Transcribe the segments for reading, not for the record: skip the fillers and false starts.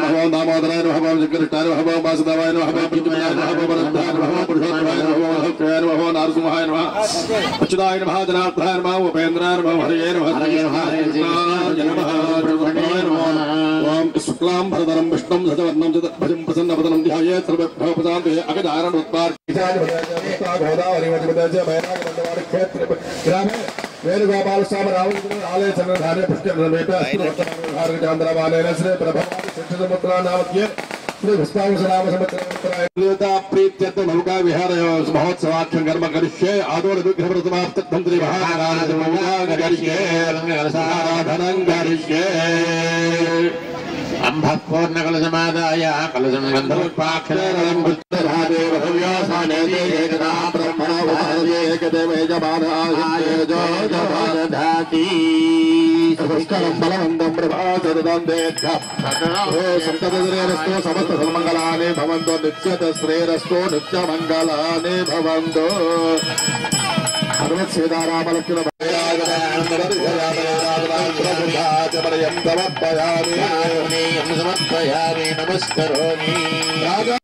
नमः ओम दामोदराय नमः ओम जगन्नाथाय नमः ओम वासुदेवाय नमः ओम पितृमाय नमः ओम वरदाय नमः ओम पुरुषोत्तमाय नमः ओम हरये नमः ओम नारसिंहाय नमः अच्युताय नमः जनार्दनाय नमः उपेन्द्राय नमः हरये नमः हरये नमः ब्रह्मणे नमः ओम शुक्लां भरधरं विष्णुं शतवर्णं चतुर्भुजं प्रसन्नवदनं ध्यायेत् सर्वभवप्रशान्ते अगजाननोत्पाद गोदावरी मध्यप्रदेश बैरागमंडवाड़ी क्षेत्र ग्रामे वेणुगोपाल स्वामी रावण आलय चंद्रधारे पुष्कर समेत भारत चंद्रवाले श्री प्रभवादि शिक्षसमुद्रा नामज्ञ श्री विस्तावसनाम संवत्सराय प्रीत्यर्थ नौका विहार महोत्सवाख्यं कर्म करिष्ये आदोर विग्रह प्रतिमाप्तं श्री महाराज नौका करिष्ये आराधनं करिष्ये अंभपूर्ण कलशमादाय कलशं गंधर्वाक्षरं बुद्धरादेव भव्यासाने एकदा ब्रह्मणो भारते एकदेवे जबाधाये जो जबाधाति पुष्करं बलवन्तं प्रभासरदं देख्य ओ संततश्रेरस्तो समस्त सन्मंगलानि भवन्तु नित्यतश्रेरस्तो नित्यमंगलानि भवन्तु सर्वत् सीताराम लक्ष्मण समर्पयामि नमस्करोमि जय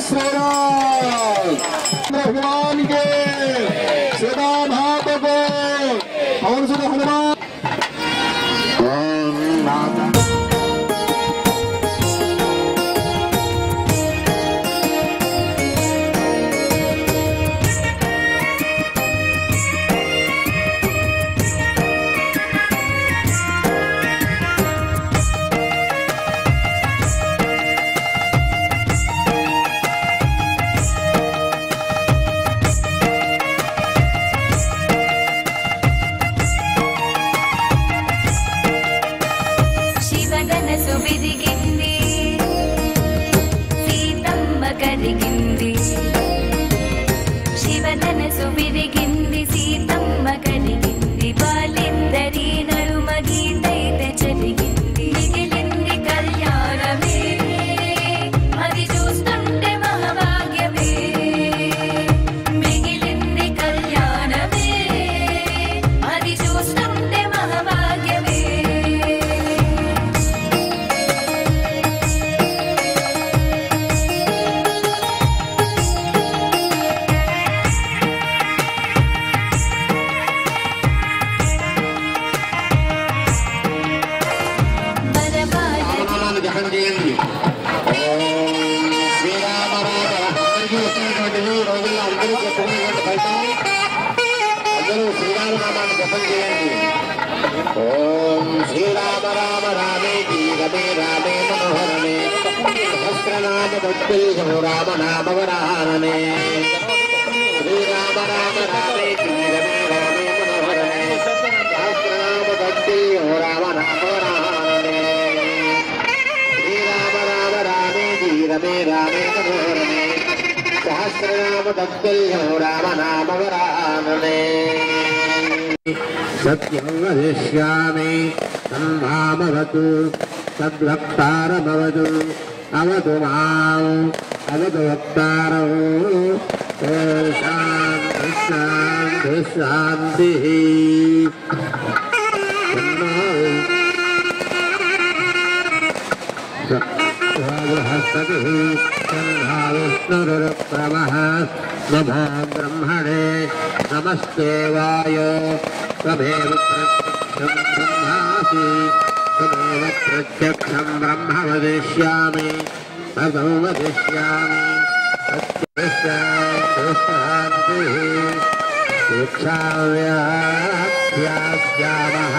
श्रीराम भगवान के सीता भाव को और हनुमान ओम श्री राम राम रामेति रमे रामे मनोहरणे सहस्रनाम तत्पुरुषो राम नाम वरानने श्री राम राम रामेति रमे रामे मनोहरणे सहस्रनाम तत्पुरुषो राम नाम वरानने श्री राम राम रामेति रमे रामे मनोहरणे सहस्रनाम तत्पुरुषो राम नाम वरानने सत्यं वदिष्यामि सम्मामवतु सद्वक्तारमवतु अवतु माम् अवतु वक्तारौ शान्तिः शान्तिः बृहस्पतिः तन्नो विष्णुरुक्रमः नमो ब्रह्मणे नमस्ते वायो त्वमेव प्रत्यक्षं ब्रह्मासि त्वमेव प्रत्यक्षं ब्रह्म वदिष्यामि ततो वदिष्यामि सत्यशान्तिः दीक्षाव्याख्यास्यामः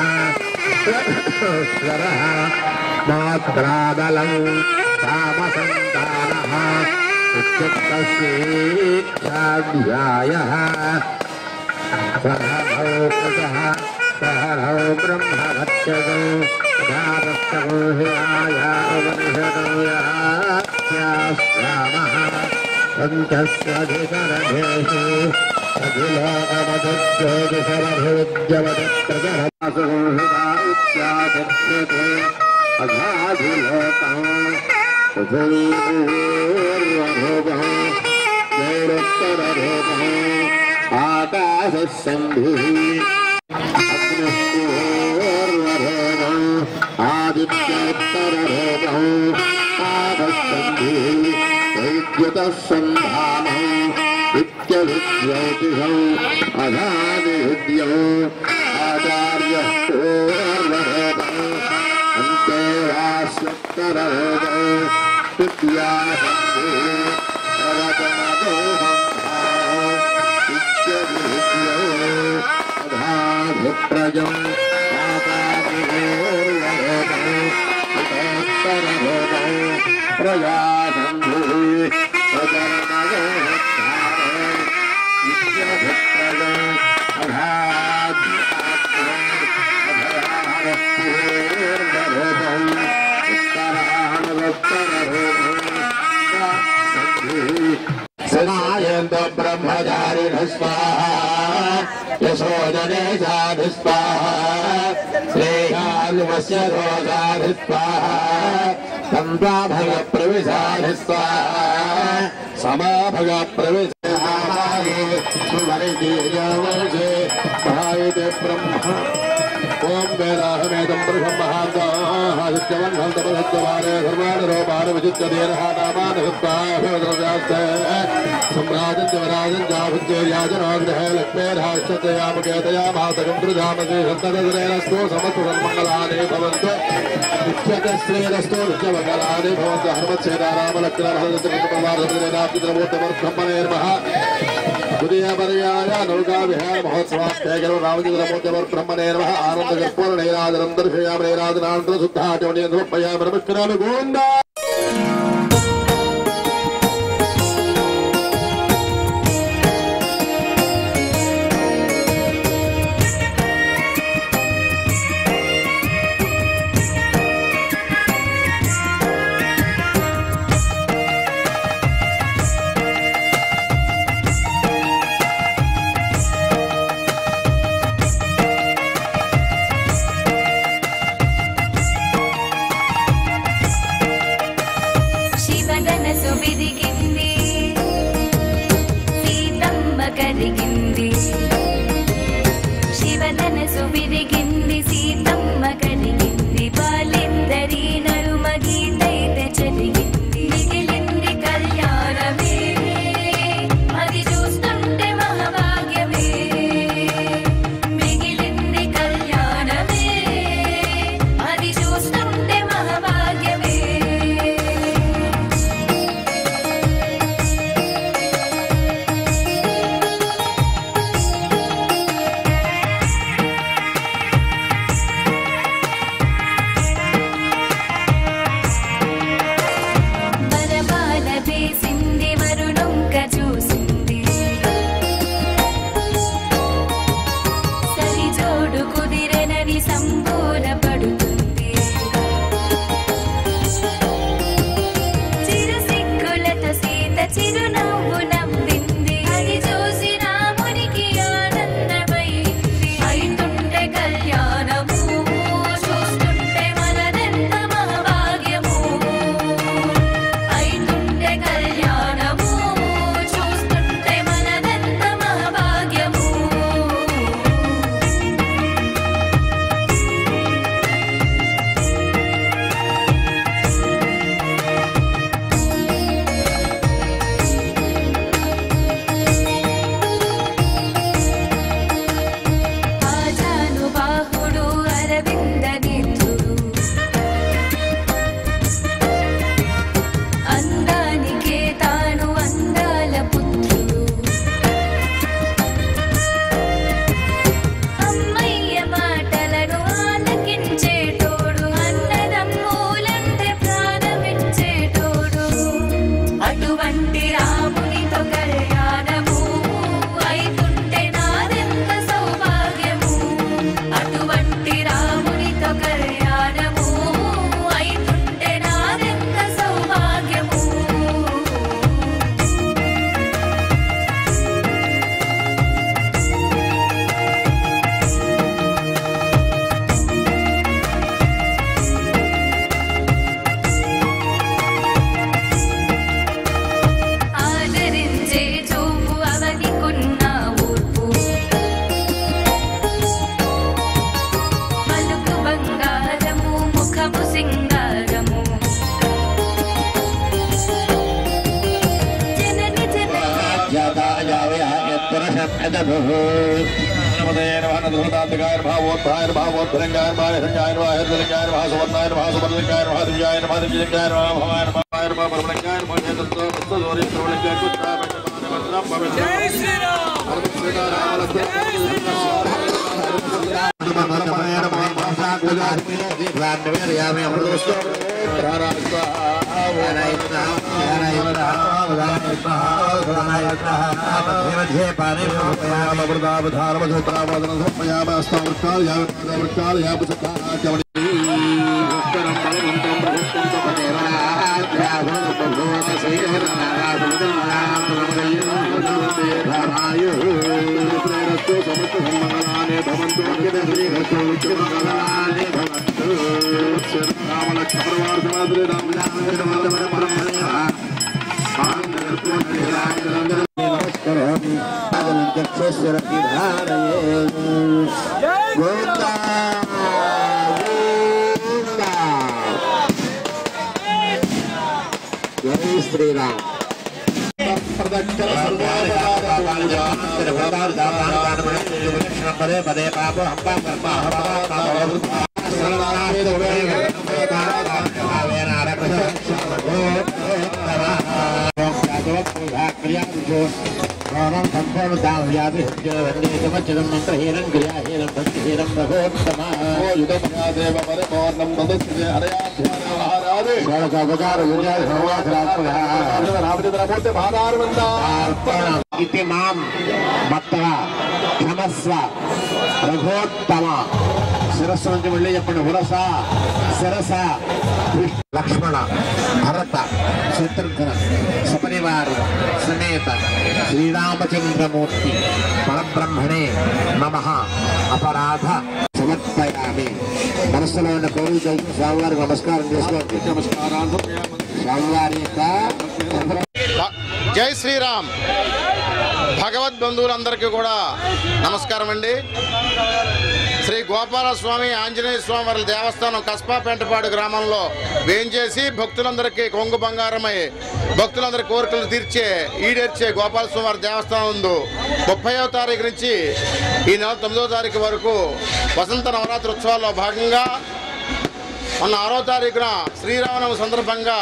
स्वरः मात्राबलं कामसन्तानः इत्युक्तस्येच्छाध्यायः सहनौ कृतः सहनौ ब्रह्मभक्षकौ धारस्तमो हियायावनिषदोयाख्यास्यामः पञ्चस्वधिकरथेषु अखिलोकमधुज्योतिषरभिविद्यवदप्रजनसंहिता इत्याचक्षते अघाधिलोकः पृथिवीपूर्वभोगः गौरोत्तरभोगः आकाशसन्धिः अग्निपूर्वभोगः आदित्योत्तरभोगौ पादस्कन्धे वैद्युतसन्धानौ नित्यविद्योतिषौ अधादिविद्यौ आचार्यः पूर्वभोगौ अन्ते वास्योत्तरभोगौ विद्यासन्धे प्रवचनदो संधानौ नित्यविद्यौ अधाधिप्रजौ प्रजासन्धि सनायन्तो ब्रह्मचारिणः स्वाहा यशोदने साधु स्वाहा श्रेयानुमस्य दोषाधि स्वाहा संप्राभगप्रविशाधि स्वाहा समाभगप्रविशाहारे सुवरितेजवंशे महायते ब्रह्मा ओम वेदाहमेदं पुरुषं महान्तादित्यवह्नं तपसत्यवारे सर्वानुरूपान् विचित्य देनः नामान् हृत्वाभिवद्रव्यास्ते सम्राजं च वराजं चाभुज्येर्याजनाग्रहे लक्ष्मेर्हाश्चतयामुकेतया मातकं कृधामसे सन्ततद्रेणस्तु समस्तसन्मङ्गलानि भवन्तु नित्यते श्रेयस्तु नित्यमङ्गलानि भवन्तु हनुमत्सेनारामलक्ष्मणभरतचन्द्रप्रभारतमूर्तमर्ब्रह्मणेर्मः उदयपर्याय नौका विहार महोत्सवास्ते रामचन्द्रमूर्तिमर्ब्रह्मणे नमः आनन्दकर्पूरनैराजनं दर्शयामि नैराजनानन्तरं शुद्धाचमनीयं समर्पयामि नमस्करामि गोविन्द సింగారము జనని శ్రీరామ్ పదే పదే పాప మాం భక్త క్షమస్వ రఘోత్తమ శిరస్సు నుంచి వెళ్ళి చెప్పండి ఉరస శిరస లక్ష్మణ భరత శత్రుఘ్న సపరివార సమేత శ్రీరామచంద్రమూర్తి పరబ్రహ్మణే నమః అపరాధ సమర్పయామి. మనస్సులో ఉన్న కోరిక స్వామివారికి నమస్కారం చేసుకోండి. స్వామివారి యొక్క జై శ్రీరామ్. భగవద్ బంధువులందరికీ కూడా నమస్కారం అండి. శ్రీ గోపాలస్వామి ఆంజనేయ స్వామి వారి దేవస్థానం కస్బా పెంటపాడు గ్రామంలో వేంచేసి భక్తులందరికీ కొంగు బంగారమై భక్తులందరి కోరికలు ఈడేర్చే గోపాలస్వామి వారి దేవస్థానం ఉంది. 30వ తారీఖు నుంచి ఈ నెల 9వ తారీఖు వరకు వసంత నవరాత్రి ఉత్సవాల్లో భాగంగా మొన్న 6వ తారీఖున శ్రీరామనవమి సందర్భంగా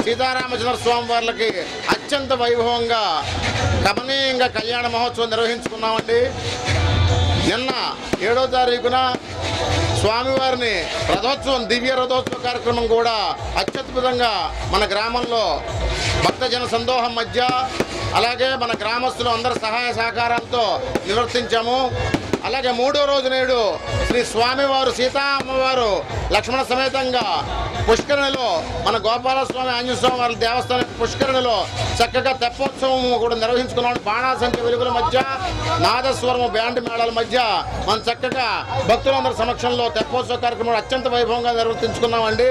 సీతారామచంద్ర స్వామి వారికి అత్యంత వైభవంగా కమనీయంగా కళ్యాణ మహోత్సవం నిర్వహించుకున్నామండి. నిన్న 7వ తారీఖున స్వామివారిని రథోత్సవం దివ్య రథోత్సవ కార్యక్రమం కూడా అత్యద్భుతంగా మన గ్రామంలో భక్తజన సందోహం మధ్య అలాగే మన గ్రామస్తులు అందరి సహాయ సహకారాలతో నిర్వర్తించాము. అలాగే 3వ రోజు నేడు శ్రీ స్వామివారు సీతా అమ్మవారు లక్ష్మణ సమేతంగా పుష్కరిణిలో మన గోపాలస్వామి ఆంజనేయ స్వామి వారి దేవస్థానం పుష్కరిణిలో చక్కగా తెప్పోత్సవం కూడా నిర్వహించుకున్నాం. బాణాసంఖ్య వెలుగుల మధ్య నాదస్వరము బ్యాండ్ మేళాల మధ్య మనం చక్కగా భక్తులందరి సమక్షంలో తెప్పోత్సవ కార్యక్రమం అత్యంత వైభవంగా నిర్వర్తించుకున్నామండి.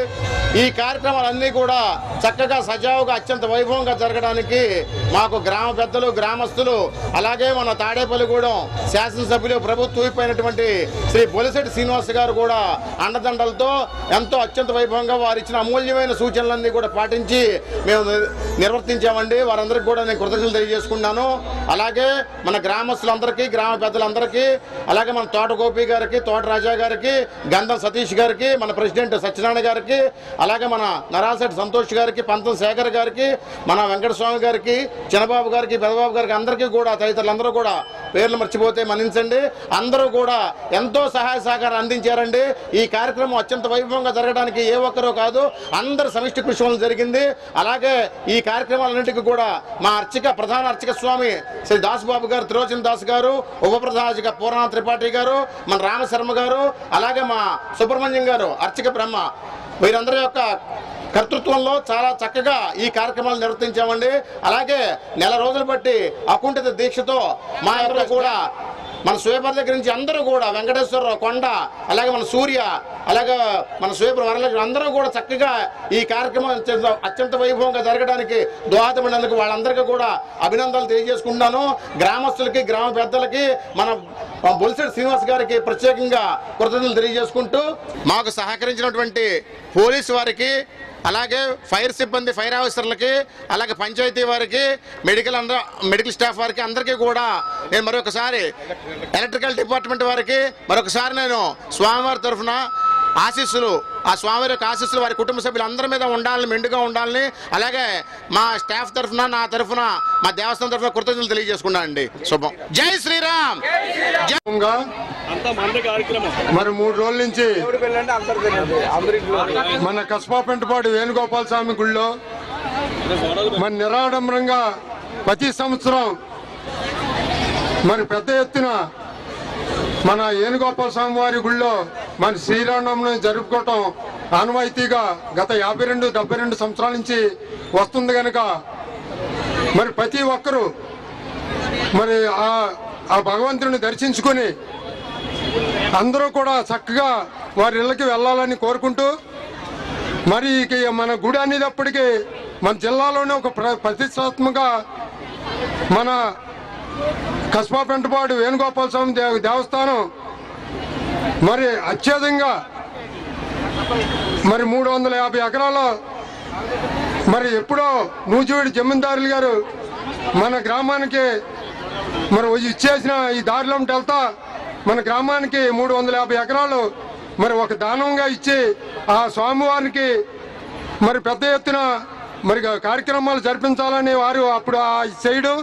ఈ కార్యక్రమాలన్నీ కూడా చక్కగా సజావుగా అత్యంత వైభవంగా జరగడానికి మాకు గ్రామ పెద్దలు గ్రామస్తులు అలాగే మన తాడేపల్లిగూడెం శాసనసభ్యులు ప్రభుత్వమైనటువంటి శ్రీ బొలిశెట్టి శ్రీనివాస్ గారు కూడా అండదండలతో ఎంతో అత్యంత వైభవంగా వారు ఇచ్చిన అమూల్యమైన సూచనలన్నీ కూడా పాటించి మేము నిర్వర్తించామండి. వారందరికీ కూడా నేను కృతజ్ఞతలు తెలియజేసుకున్నాను. అలాగే మన గ్రామస్తులందరికీ గ్రామ పెద్దలందరికీ అలాగే మన తోట గోపి గారికి తోట రాజా గారికి గంధం సతీష్ గారికి మన ప్రెసిడెంట్ సత్యనారాయణ గారికి అలాగే మన నరాశెట్టి సంతోష్ గారికి పంతం శేఖర్ గారికి మన వెంకటస్వామి గారికి చిన్నబాబు గారికి పెదబాబు గారికి అందరికీ కూడా తదితరులందరూ కూడా పేర్లు మర్చిపోతే మన్నించండి. అందరూ కూడా ఎంతో సహాయ సహకారం అందించారండి. ఈ కార్యక్రమం అత్యంత వైభవంగా జరగడానికి ఏ ఒక్కరూ కాదు అందరు సమిష్టి కృషి వల్ల జరిగింది. అలాగే ఈ కార్యక్రమాలన్నింటికి కూడా మా ప్రధాన అర్చక స్వామి శ్రీ దాసుబాబు గారు త్రిలోచన్ దాస్ గారు ఉప ప్రధాన అర్చక పూర్ణ త్రిపాఠి గారు మన రామశర్మ గారు అలాగే మా సుబ్రహ్మణ్యం గారు అర్చక బ్రహ్మ వీరందరి యొక్క కర్తృత్వంలో చాలా చక్కగా ఈ కార్యక్రమాలు నిర్వర్తించామండి. అలాగే నెల రోజులు బట్టి అకుంఠిత దీక్షతో మా యొక్క కూడా మన స్వీపర్ దగ్గర నుంచి అందరూ కూడా వెంకటేశ్వరరావు కొండ అలాగే మన సూర్య అలాగే మన స్వీపర్ వరలక్ష్మి అందరూ కూడా చక్కగా ఈ కార్యక్రమం అత్యంత వైభవంగా జరగడానికి దోహదపడినందుకు వాళ్ళందరికీ కూడా అభినందనలు తెలియజేసుకుంటున్నాను. గ్రామస్తులకి గ్రామ పెద్దలకి మన బొలిశెట్టి శ్రీనివాస్ గారికి ప్రత్యేకంగా కృతజ్ఞతలు తెలియజేసుకుంటూ మాకు సహకరించినటువంటి పోలీసు వారికి, అలాగే ఫైర్ సిబ్బంది, ఫైర్ ఆఫీసర్లకి, అలాగే పంచాయతీ వారికి, మెడికల్ స్టాఫ్ వారికి అందరికీ కూడా నేను మరొకసారి, ఎలక్ట్రికల్ డిపార్ట్మెంట్ వారికి మరొకసారి నేను స్వామివారి తరఫున ఆశీస్సులు, ఆ స్వామివారి యొక్క ఆశీస్సులు వారి కుటుంబ సభ్యులందరి మీద ఉండాలని, మెండుగా ఉండాలని, అలాగే మా స్టాఫ్ తరఫున, నా తరఫున, మా దేవస్థానం తరఫున కృతజ్ఞతలు తెలియజేసుకున్నానండి. శుభం. జై శ్రీరామ్. మరి 3 రోజుల నుంచి మన కస్బా పెంటపాడు వేణుగోపాల స్వామి గుళ్ళో మరి నిరాడంబరంగా ప్రతి సంవత్సరం మరి పెద్ద ఎత్తున మన వేణుగోపాల స్వామి వారి గుళ్ళో మన శ్రీరామనవమిని జరుపుకోవటం ఆనవాయితీగా గత 72 సంవత్సరాల నుంచి వస్తుంది కనుక మరి ప్రతి ఒక్కరూ మరి ఆ భగవంతుని దర్శించుకొని అందరూ కూడా చక్కగా వారి ఇళ్ళకి వెళ్ళాలని కోరుకుంటూ, మరి మన గుడి అనేటప్పటికీ మన జిల్లాలోనే ఒక ప్రతిష్టాత్మక మన కస్బా పెంటపాడు వేణుగోపాల స్వామి దేవస్థానం మరి అత్యధికంగా మరి 350 ఎకరాలు మరి ఎప్పుడో నూజివీడి జమీందారులు గారు మన గ్రామానికి మరి ఇచ్చేసిన ఈ దారిలోంటి వెళ్తా మన గ్రామానికి 350 ఎకరాలు మరి ఒక దానంగా ఇచ్చి ఆ స్వామివారికి మరి పెద్ద ఎత్తున మరి కార్యక్రమాలు జరిపించాలని వారు అప్పుడు ఆ సైడు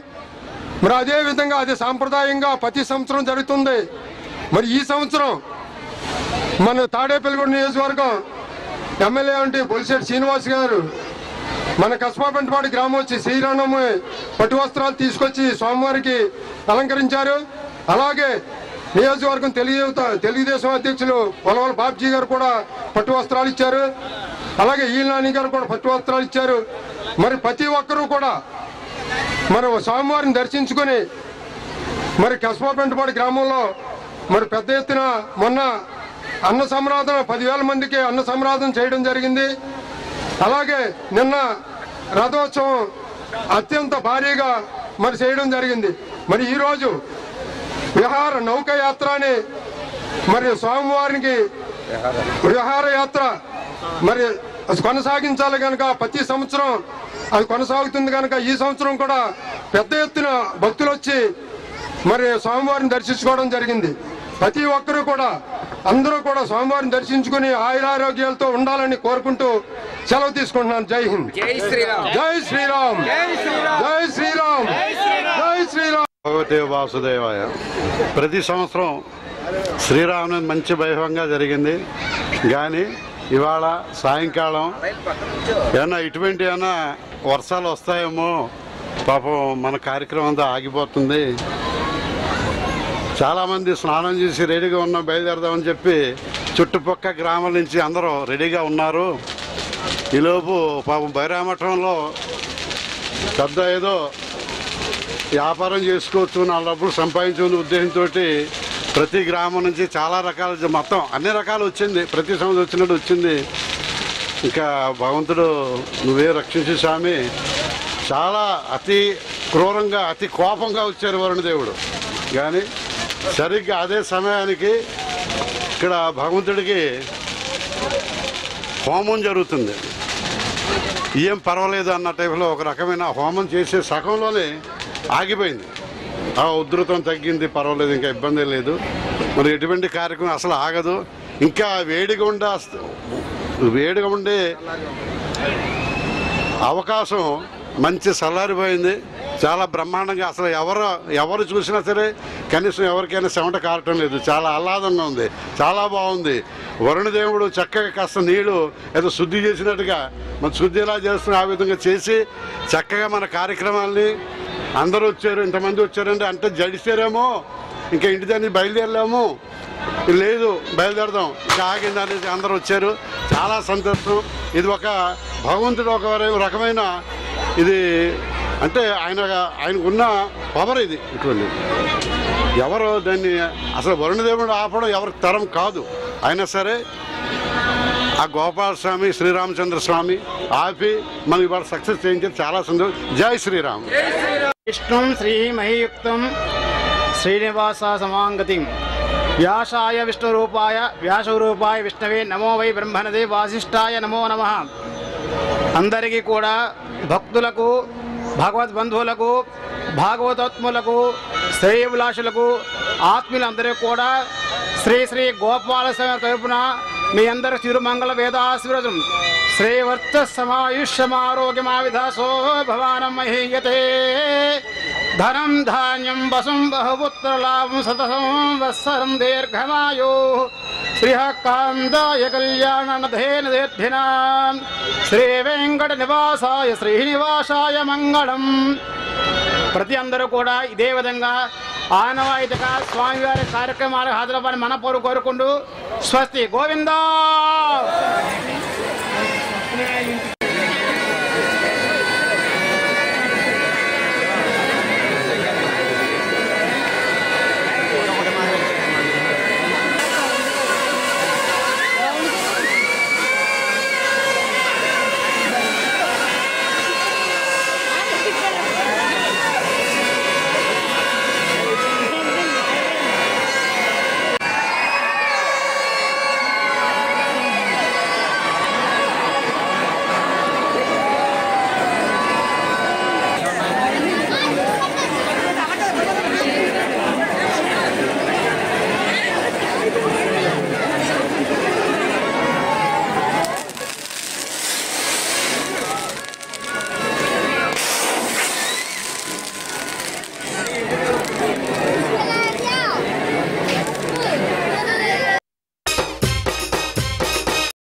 మరి అదే విధంగా అదే సాంప్రదాయంగా ప్రతి సంవత్సరం జరుగుతుంది. మరి ఈ సంవత్సరం మన తాడేపల్లిగూడ నియోజకవర్గం ఎమ్మెల్యే అంటే బొలిశెట్టి శ్రీనివాస్ గారు మన కస్బా పెంటపాడు గ్రామం వచ్చి శ్రీరామనవమి పట్టు వస్త్రాలు తీసుకొచ్చి స్వామివారికి అలంకరించారు. అలాగే నియోజకవర్గం తెలుగుదేశం అధ్యక్షులు పొలవల బాబ్జీ గారు కూడా పట్టు వస్త్రాలు ఇచ్చారు. అలాగే ఈనాని గారు కూడా పట్టు వస్త్రాలు ఇచ్చారు. మరి ప్రతి ఒక్కరూ కూడా మరి స్వామివారిని దర్శించుకొని మరి కస్బా పెంటపాడు గ్రామంలో మరి పెద్ద ఎత్తున మొన్న అన్న సంరాధన 10,000 మందికి అన్న సంరాధన చేయడం జరిగింది. అలాగే నిన్న రథోత్సవం అత్యంత భారీగా మరి చేయడం జరిగింది. మరి ఈరోజు విహార నౌకాయాత్ర అని మరి స్వామివారికి విహారయాత్ర మరి కొనసాగించాలి కనుక ప్రతి సంవత్సరం అది కొనసాగుతుంది కనుక ఈ సంవత్సరం కూడా పెద్ద ఎత్తున భక్తులు వచ్చి మరి స్వామివారిని దర్శించుకోవడం జరిగింది. ప్రతి ఒక్కరూ కూడా అందరూ కూడా స్వామివారిని దర్శించుకుని ఆయురారోగ్యాలతో ఉండాలని కోరుకుంటూ సెలవు తీసుకుంటున్నాను. జై హింద్. జై శ్రీరామ్. జై శ్రీరామ్. జై శ్రీరామ్. జై శ్రీరామ్. భగవతే వాసుదేవాయ. ప్రతి సంవత్సరం శ్రీరామనవమి మంచి వైభవంగా జరిగింది. కానీ ఇవాళ సాయంకాలం ఏమన్నా ఇటువంటి ఏమన్నా వర్షాలు వస్తాయేమో, పాపం మన కార్యక్రమం అంతా ఆగిపోతుంది. చాలామంది స్నానం చేసి రెడీగా ఉన్నాం, బయలుదేరదామని చెప్పి చుట్టుపక్కల గ్రామాల నుంచి అందరూ రెడీగా ఉన్నారు. ఈలోపు పాపం బైరామఠంలో పెద్ద ఏదో వ్యాపారం చేసుకోవచ్చు, 4 డబ్బులు సంపాదించుకునే ఉద్దేశంతో ప్రతి గ్రామం నుంచి చాలా రకాల మొత్తం అన్ని రకాలు వచ్చింది. ప్రతి సంవత్సరం వచ్చినట్టు వచ్చింది. ఇంకా భగవంతుడు నువ్వే రక్షించే స్వామి. చాలా అతి క్రూరంగా అతి కోపంగా వచ్చారు వరుణదేవుడు. కానీ సరిగ్గా అదే సమయానికి ఇక్కడ భగవంతుడికి హోమం జరుగుతుంది. ఏం పర్వాలేదు అన్న టైపులో ఒక రకమైన హోమం చేసే సగంలోనే ఆగిపోయింది. ఆ ఉధృతం తగ్గింది, పర్వాలేదు, ఇంకా ఇబ్బంది లేదు. మరి ఎటువంటి కార్యక్రమం అసలు ఆగదు. ఇంకా వేడిగా ఉండే అవకాశం మంచి చల్లారిపోయింది. చాలా బ్రహ్మాండంగా అసలు ఎవరు చూసినా సరే కనీసం ఎవరికైనా చెమట కారటం లేదు. చాలా ఆహ్లాదంగా ఉంది, చాలా బాగుంది. వరుణదేవుడు చక్కగా కాస్త నీళ్లు ఏదో శుద్ధి చేసినట్టుగా మన శుద్ధి ఎలా చేస్తున్నా ఆ విధంగా చేసి చక్కగా మన కార్యక్రమాల్ని అందరూ వచ్చారు. ఇంతమంది వచ్చారంటే అంటే జడిసారేమో, ఇంకా ఇంటి దాన్ని బయలుదేరలేము, లేదు బయలుదేరదాం, ఇంకా ఆగింది అనేది అందరూ వచ్చారు. చాలా సంతోషం. ఇది ఒక భగవంతుడు ఒక రకమైన ఇది అంటే ఆయనకున్న పవర్ ఇది. ఇటువంటి ఎవరు దాన్ని అసలు వరుణదేవుడు ఆపడం ఎవరికి తరం కాదు. అయినా సరే ఆ గోపాలస్వామి శ్రీరామచంద్ర స్వామి ఆపి మనకి ఇవాళ సక్సెస్ చేయించారు. చాలా సంతోషం. జై శ్రీరామ్. విష్ణుం శ్రీమహియుక్తం శ్రీనివాస సమాంగతిం వ్యాసాయ విష్ణురూపాయ వ్యాసరూపాయ విష్ణవే నమో వై బ్రహ్మణదే వాసిష్ఠాయ నమో నమః. అందరికీ కూడా భక్తులకు, భగవద్బంధువులకు, భాగవతాత్ములకు, శ్రేయభిలాషులకు, ఆత్మీయులందరికీ కూడా శ్రీ శ్రీ గోపాల స్వామి తరపున మీ అందరి తిరుమంగళ వేదాశీర్వదం. శ్రీవర్త సమాయుష్యమారోగ్యమావిధాసో భవానం మహీయతే. ధనం ధాన్యం వసుం బహుపుత్రలాభం సతసం వత్సరం దీర్ఘమాయు. శ్రీకాంతాయ కళ్యాణనధేన దీర్ఘినాం. శ్రీ వెంకట నివాసాయ శ్రీనివాసాయ మంగళం. ప్రతి అందరూ కూడా ఇదే విధంగా ఆనవాయితీగా స్వామివారి కార్యక్రమాలకు హాజరవ్వాలని మనపూర్వకంగా కోరుకుంటూ స్వస్తి గోవిందా.